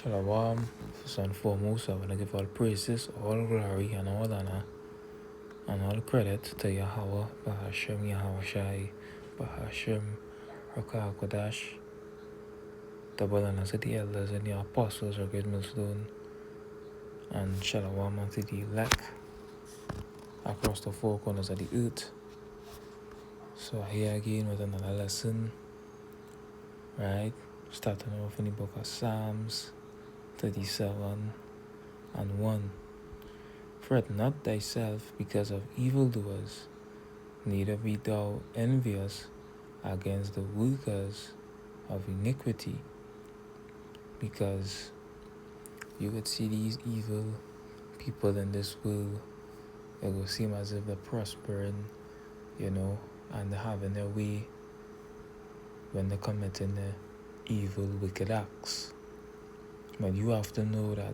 Shalom. First and foremost, I want to give all praises, all glory, and all honor, and all credit to Yahweh, Bahashem Yahweh Shai, Bahashem Rakah Kodash, double honor to the elders and the apostles of Great Millstone, and Shalom unto the elect across the four corners of the earth. So here again with another lesson, right? Starting off in the book of Psalms 37 and 1. Fret not thyself because of evildoers, neither be thou envious against the workers of iniquity, because you would see these evil people in this world. It will seem as if they're prospering, and they're having their way when they're committing the evil, wicked acts. But you have to know that,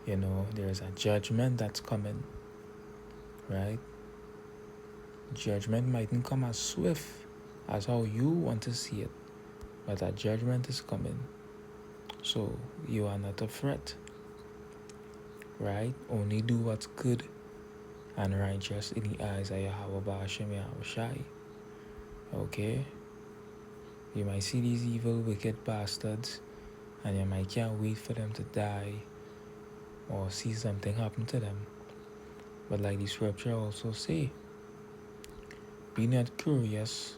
there's a judgment that's coming, right? Judgment mightn't come as swift as how you want to see it, but that judgment is coming. So you are not a threat, right? Only do what's good and righteous in the eyes of Yahweh Ba'ashem Yahweh Shai. Okay? You might see these evil, wicked bastards, and you might can't wait for them to die or see something happen to them. But like the scripture also say, be not curious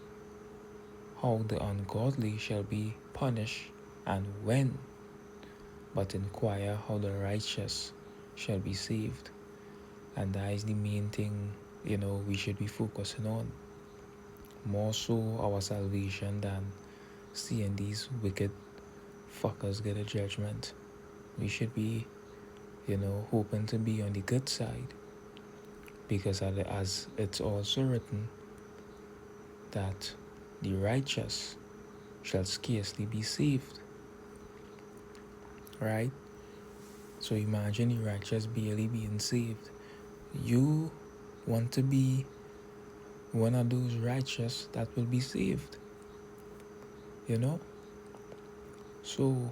how the ungodly shall be punished and when, but inquire how the righteous shall be saved. And that is the main thing, we should be focusing on. More so our salvation than seeing these wicked fuckers get a judgment. We should be, hoping to be on the good side. Because as it's also written, that the righteous shall scarcely be saved. Right? So imagine the righteous barely being saved. You want to be one of those righteous that will be saved. So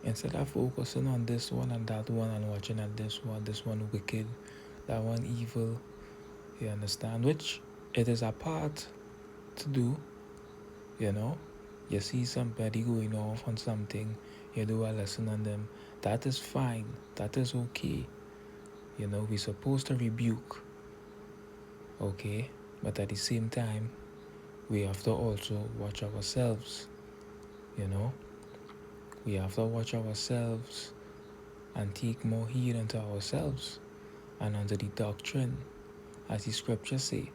instead of focusing on this one and that one and watching at this one wicked, that one evil, you understand? Which it is a part to do, You see somebody going off on something, you do a lesson on them. That is fine. That is okay. We're supposed to rebuke. Okay? But at the same time, we have to also watch ourselves. We have to watch ourselves and take more heed unto ourselves and unto the doctrine, as the scriptures say.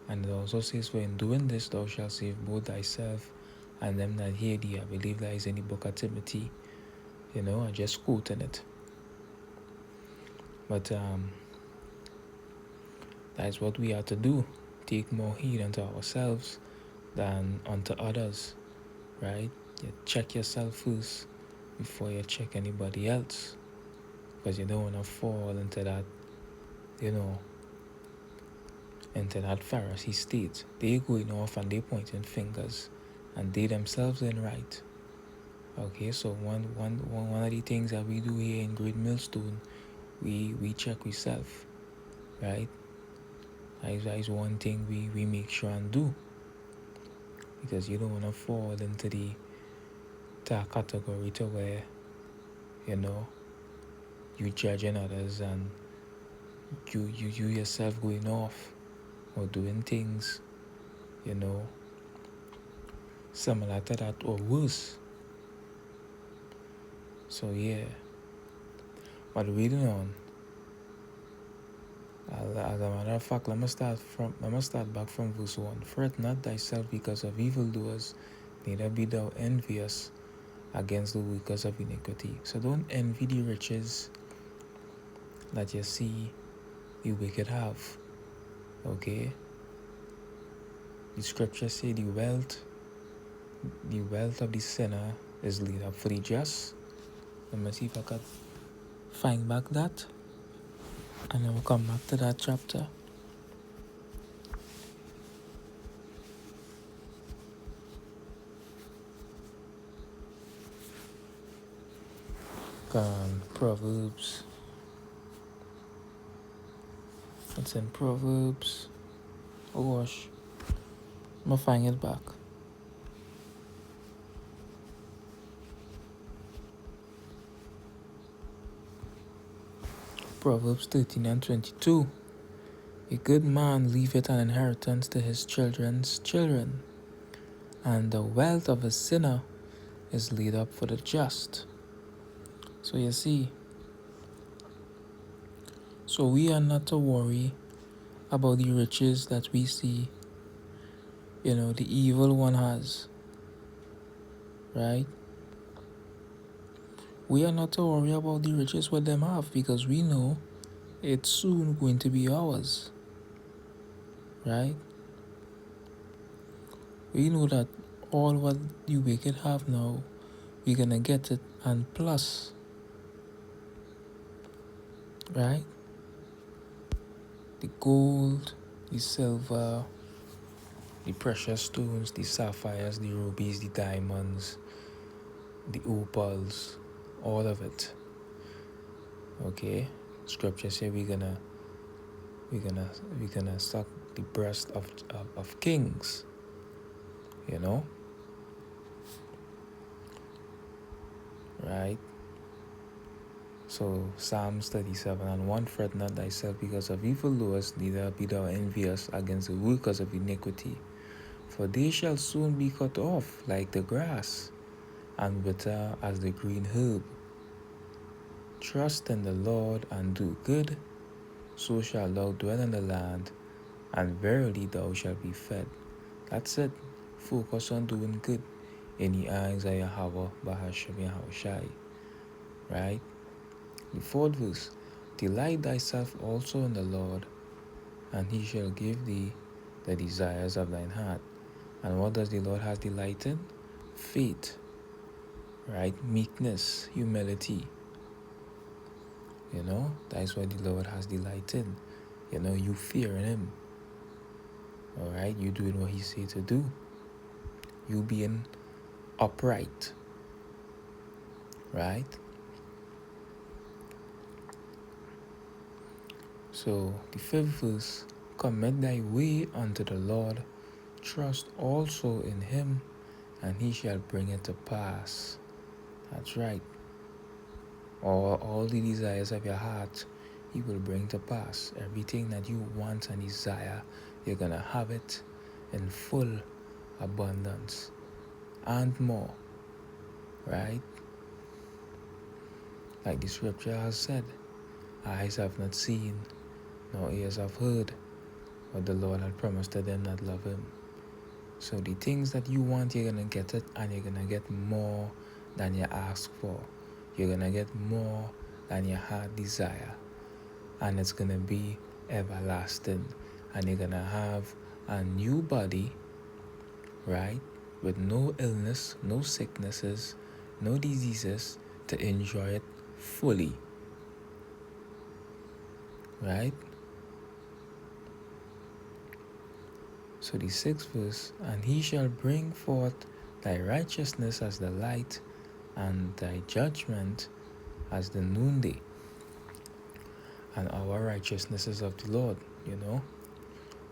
And it also says, for in doing this thou shalt save both thyself and them that hear thee. I believe that is in the book of Timothy. I just quoting it. But that is what we have to do. Take more heed unto ourselves than unto others. Right? You check yourself first before you check anybody else. Because you don't want to fall into that, into that Pharisee state. They going off and they pointing fingers and they themselves ain't right. Okay, so one of the things that we do here in Great Millstone, we check ourselves, right? That is one thing we make sure and do. Because you don't want to fall into that category to where, you judging others and you yourself going off or doing things, similar to that or worse. So yeah, but reading on, as a matter of fact, let me start back from verse 1. Fret not thyself because of evildoers, neither be thou envious against the workers of iniquity. So don't envy the riches that you see the wicked have. Okay? The scriptures say the wealth of the sinner is laid up for the just. Let me see if I can find back that, and then we'll come back to that chapter. Proverbs. It's in Proverbs. Oh gosh, I'm gonna find it back. Proverbs 13 and 22. A good man leaveth an inheritance to his children's children, and the wealth of a sinner is laid up for the just. So you see, so we are not to worry about the riches that we see, the evil one has, right? We are not to worry about the riches what them have, because we know it's soon going to be ours, right? We know that all what the wicked have now, we're gonna get it, and plus, right? The gold, the silver, the precious stones, the sapphires, the rubies, the diamonds, the opals, all of it. Okay, scripture say we're gonna suck the breast of kings, right? So Psalms 37 and 1, fret not thyself because of evil doers, neither be thou envious against the workers of iniquity, for they shall soon be cut off like the grass, and wither as the green herb. Trust in the Lord and do good, so shalt thou dwell in the land, and verily thou shalt be fed. That's it. Focus on doing good in the eyes of Yahweh Bahashem Yahushai. Right? The fourth verse, delight thyself also in the Lord, and he shall give thee the desires of thine heart. And what does the Lord has delighted? Faith, right? Meekness, humility. That's what the Lord has delighted. You fearing him. Alright, you doing what he say to do. You being upright. Right? So the fifth verse, commit thy way unto the Lord, trust also in him, and he shall bring it to pass. That's right. All the desires of your heart, he will bring to pass. Everything that you want and desire, you're going to have it in full abundance and more. Right? Like the scripture has said, eyes have not seen, nor ears have heard, what the Lord had promised to them that love him. So the things that you want, you're going to get it, and you're going to get more than you ask for. You're going to get more than your heart desire. And it's going to be everlasting. And you're going to have a new body, right? With no illness, no sicknesses, no diseases, to enjoy it fully. Right? So the sixth verse, and he shall bring forth thy righteousness as the light, and thy judgment as the noonday. And our righteousness is of the Lord,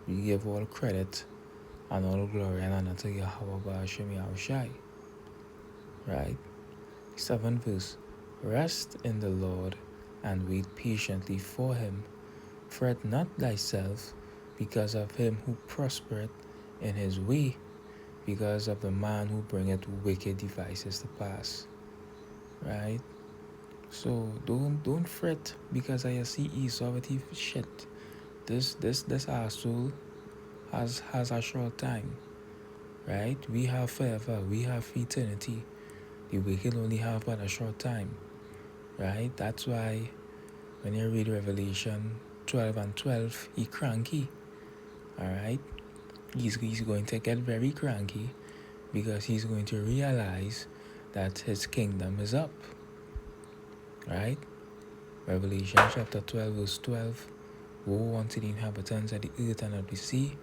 We give all credit and all glory and honor to Yahweh Ba'ashem Yahushai. Right? Seventh verse, rest in the Lord and wait patiently for him. Fret not thyself because of him who prospereth in his way, because of the man who bringeth wicked devices to pass. Right? So don't fret because I see Esau with his shit. This asshole has a short time. Right? We have forever, we have eternity. The wicked only have but a short time. Right? That's why when you read Revelation 12 and 12, he cranky. Alright? He's going to get very cranky because he's going to realize that his kingdom is up. Right? Revelation chapter 12 verse 12, woe unto the inhabitants of the earth and of the sea.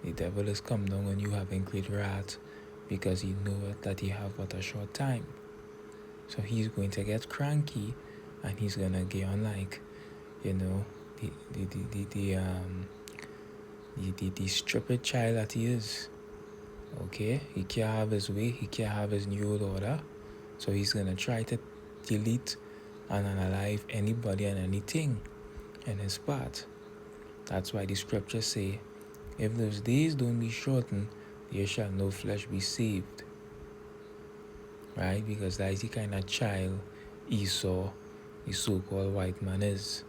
The devil is come down and you having great wrath, because he knoweth that he have but a short time. So he's going to get cranky, and he's gonna get on like, you know, the stupid child that he is. Okay, he can't have his way, he can't have his new world order. So he's gonna try to delete and unalive anybody and anything in his path. That's why the scriptures say, if those days don't be shortened, there shall no flesh be saved. Right? Because that is the kind of child Esau, the so-called white man, is.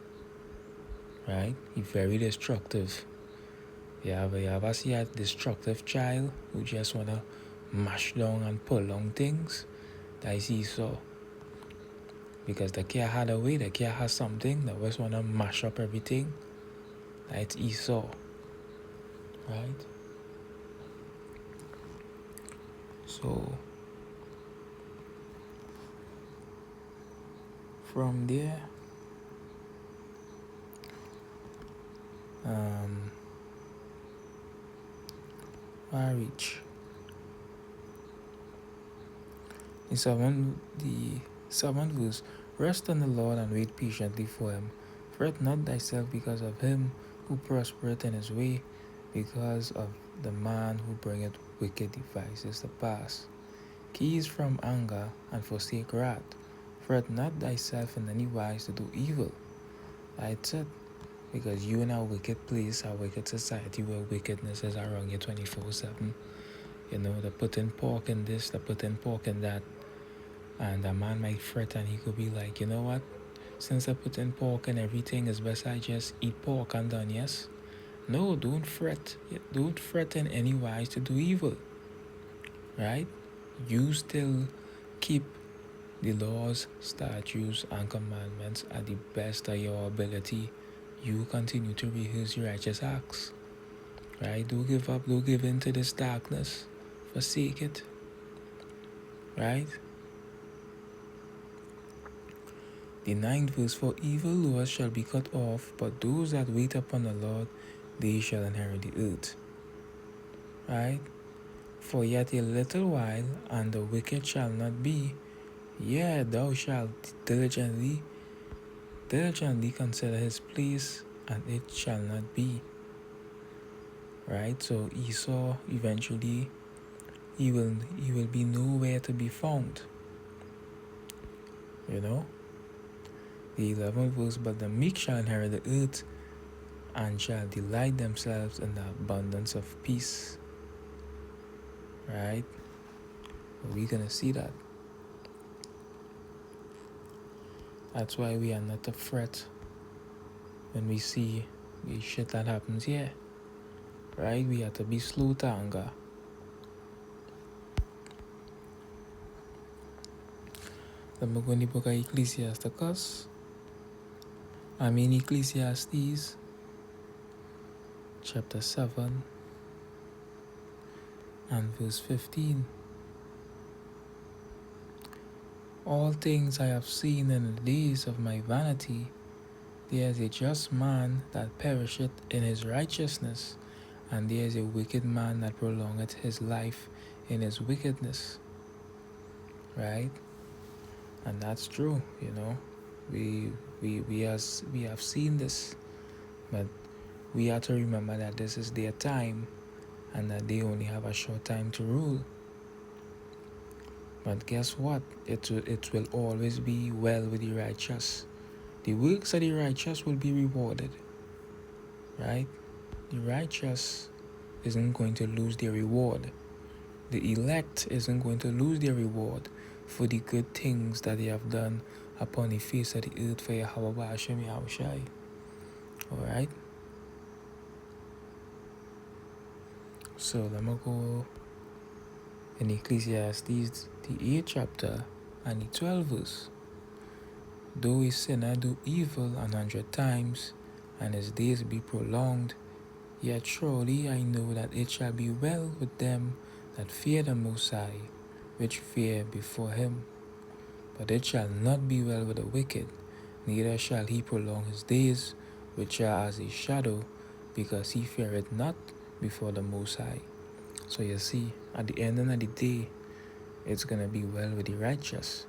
Right? He's very destructive. You ever see a destructive child who just wanna mash down and pull down things? That is Esau. Because the kid had a way, the kid has something, that just wanna mash up everything. That's Esau. Right? So from there, I reach the seventh verse. Rest on the Lord and wait patiently for him. Fret not thyself because of him who prospereth in his way, because of the man who bringeth wicked devices to pass. Cease from anger and forsake wrath. Fret not thyself in any wise to do evil. That's it. Because you in a wicked place, a wicked society where wickedness is around you 24/7. You know, they're putting pork in this, they're putting pork in that. And a man might fret and he could be like, you know what? Since I put in pork and everything, it's best I just eat pork and done, yes? No, don't fret. Don't fret in any wise to do evil. Right? You still keep the laws, statutes, and commandments at the best of your ability. You continue to rehearse your righteous acts. Right? Don't give up, don't give in to this darkness. Forsake it. Right? The 9th verse, for evil laws shall be cut off, but those that wait upon the Lord, they shall inherit the earth. Right? For yet a little while, and the wicked shall not be. Yea, thou shalt diligently consider his place, and it shall not be. Right? So Esau, eventually, he will be nowhere to be found. You know? The 11th verse, but the meek shall inherit the earth, and shall delight themselves in the abundance of peace. Right? We're gonna see that. That's why we are not to fret when we see the shit that happens here. Right? We have to be slow to anger. Then we go in the book of Ecclesiastes, chapter 7 and verse 15. All things I have seen in the days of my vanity, there is a just man that perisheth in his righteousness, and there is a wicked man that prolongeth his life in his wickedness. Right? And that's true, you know. We have seen this, but we have to remember that this is their time, and that they only have a short time to rule. But guess what? It will always be well with the righteous. The works of the righteous will be rewarded. Right? The righteous isn't going to lose their reward. The elect isn't going to lose their reward for the good things that they have done upon the face of the earth for Yahweh Ba'ashem Yahushai. Alright? So let me go in Ecclesiastes, the 8th chapter and the 12th verse. Though a sinner do evil 100 times, and his days be prolonged, yet surely I know that it shall be well with them that fear the Most High, which fear before him. But it shall not be well with the wicked, neither shall he prolong his days, which are as a shadow, because he feareth not before the Most High. So you see, at the end of the day, it's going to be well with the righteous.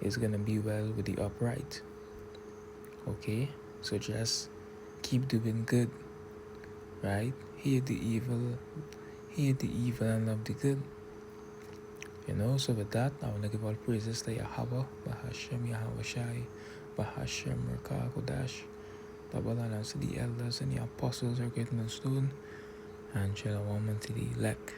is gonna be well with the upright. Okay? So just keep doing good, right? Hate the evil, and love the good. So with that, I want to give all praises to Yahweh, Bahashem, Yahweh Shai, Bahashem, Merkah, Kodash, double honors to the elders and the apostles are getting on stone, and shalom unto the elect.